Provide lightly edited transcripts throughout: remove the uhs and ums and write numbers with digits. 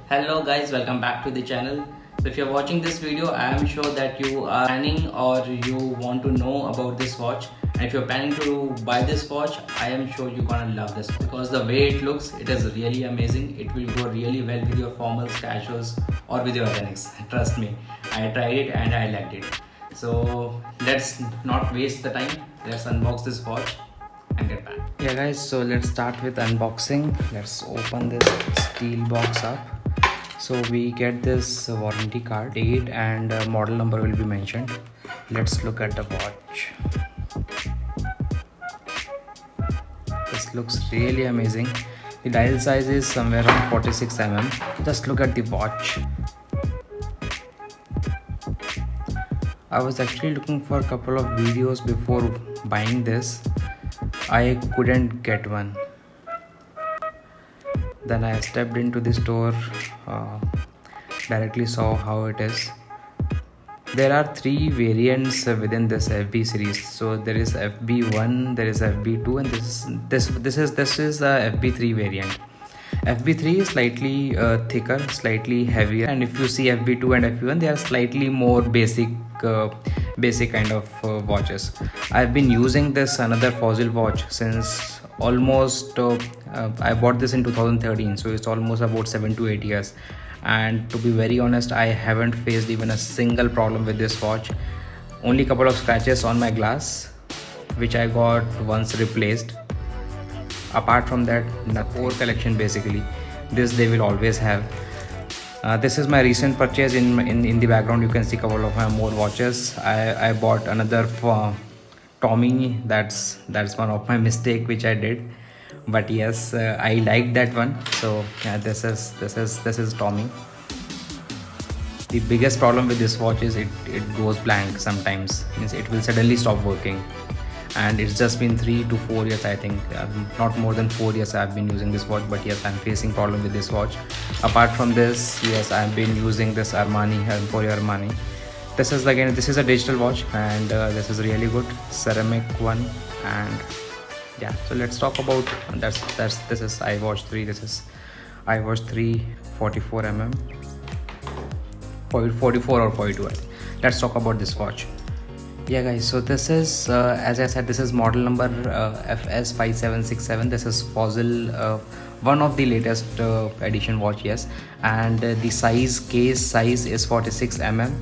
Hello guys, welcome back to the channel. So if you're watching this video, I am sure that you are planning or you want to know about this watch. And if you're planning to buy this watch, I am sure you're gonna love this because the way it looks, it is really amazing. It will go really well with your formals, casuals or with your Organics. Trust me, I tried it and I liked it. So let's not waste the time. Let's unbox this watch and get back. Yeah guys, so let's start with unboxing. Let's open this steel box up. So we get this warranty card, date and model number will be mentioned. Let's look at the watch. This looks really amazing. The dial size is somewhere around 46 mm. Just look at the watch. I was actually looking for a couple of videos before buying this. I couldn't get one. Then I stepped into the store, directly saw how it is. There are three variants within this FB series. So there is FB1, there is FB2, and this is the FB3 variant. FB3 is slightly thicker, slightly heavier, and if you see FB2 and FB1, they are slightly more basic kind of watches. I've been using this another Fossil watch since almost I bought this in 2013, so it's almost about 7 to 8 years, and to be very honest, I haven't faced even a single problem with this watch. Only couple of scratches on my glass, which I got once replaced. Apart from that, the core collection basically, this they will always have. This is my recent purchase. In the background you can see a couple of my more watches. I bought another for Tommy. That's one of my mistake which I did, but yes, I like that one. So yeah, this is Tommy. The biggest problem with this watch is it goes blank sometimes. Means it will suddenly stop working, and it's just been 3 to 4 years, I think. Not more than 4 years I've been using this watch, but yes, I'm facing problem with this watch. Apart from this, yes, I've been using this Armani, Emporio Armani. This is a digital watch, and this is really good, ceramic one. And yeah, so let's talk about this is iWatch 3. This is iWatch 3 44 mm, 44 or 42. Let's talk about this watch. Yeah guys, so this is as I said, this is model number FS5767. This is Fossil, one of the latest edition watch, yes. And the case size is 46 mm,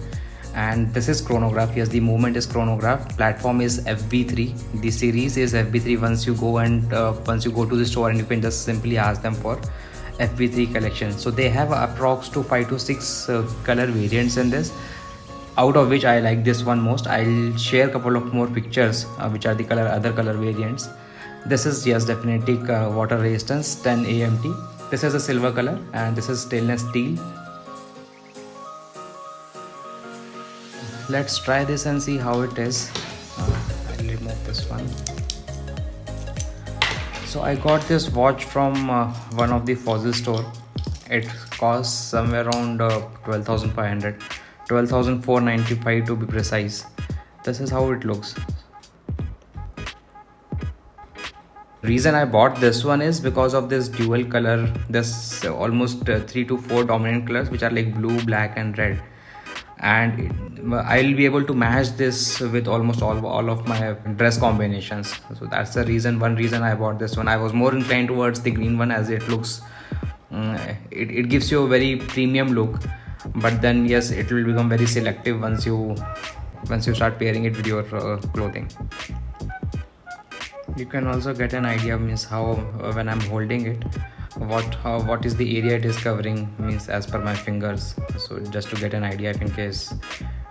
and this is chronograph. Yes, the movement is chronograph. Platform is FB3. The series is FB3. Once you go to the store, and you can just simply ask them for FB3 collection. So they have approx to 5 to 6 color variants in this, out of which I like this one most. I'll share a couple of more pictures which are the other color variants. This is, yes, definitely water resistance, 10 AMT. This is a silver color, and this is stainless steel. Let's try this and see how it is. I'll remove this one. So I got this watch from one of the Fossil store. It costs somewhere around 12,500, 12,495 to be precise. This is how it looks. Reason I bought this one is because of this dual color. This almost 3 to 4 dominant colors, which are like blue, black and red, and I'll be able to match this with almost all of my dress combinations. So that's the reason, one reason I bought this one. I was more inclined towards the green one, as it looks it gives you a very premium look, but then yes, it will become very selective once you start pairing it with your clothing. You can also get an idea, means how when I'm holding it, what is the area it is covering, means as per my fingers. So just to get an idea, if in case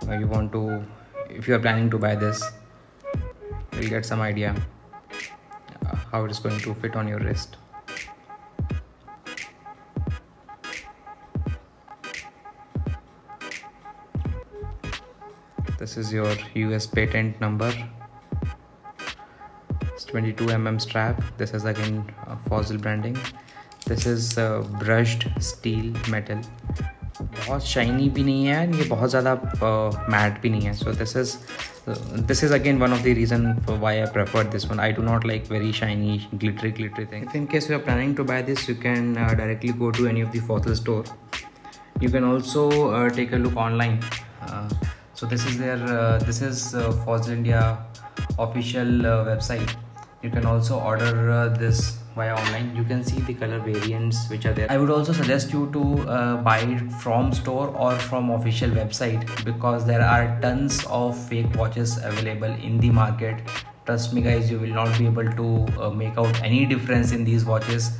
if you are planning to buy this, you'll get some idea how it is going to fit on your wrist. This is your US patent number. It's 22 mm strap. This is again Fossil branding. This is brushed steel metal. बहुत shiny भी नहीं है, ये बहुत ज़्यादा mat भी नहीं है. So this is So this is again one of the reason for why I prefer this one. I do not like very shiny, glittery thing. If in case you are planning to buy this, you can directly go to any of the Fossil store. You can also take a look online. So this is their Fossil India official website. You can also order this via online. You can see the color variants which are there. I would also suggest you to buy it from store or from official website, because there are tons of fake watches available in the market. Trust me guys, you will not be able to make out any difference in these watches.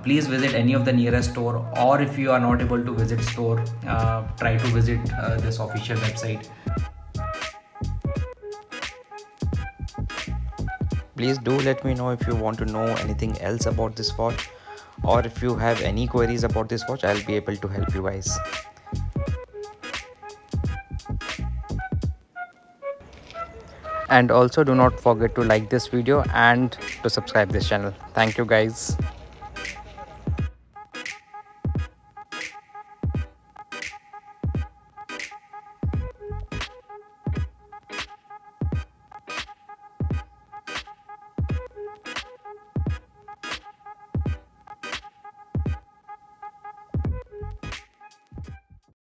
Please visit any of the nearest store, or if you are not able to visit store, try to visit this official website. Please do let me know if you want to know anything else about this watch, or if you have any queries about this watch, I'll be able to help you guys. And also do not forget to like this video and to subscribe this channel. Thank you guys.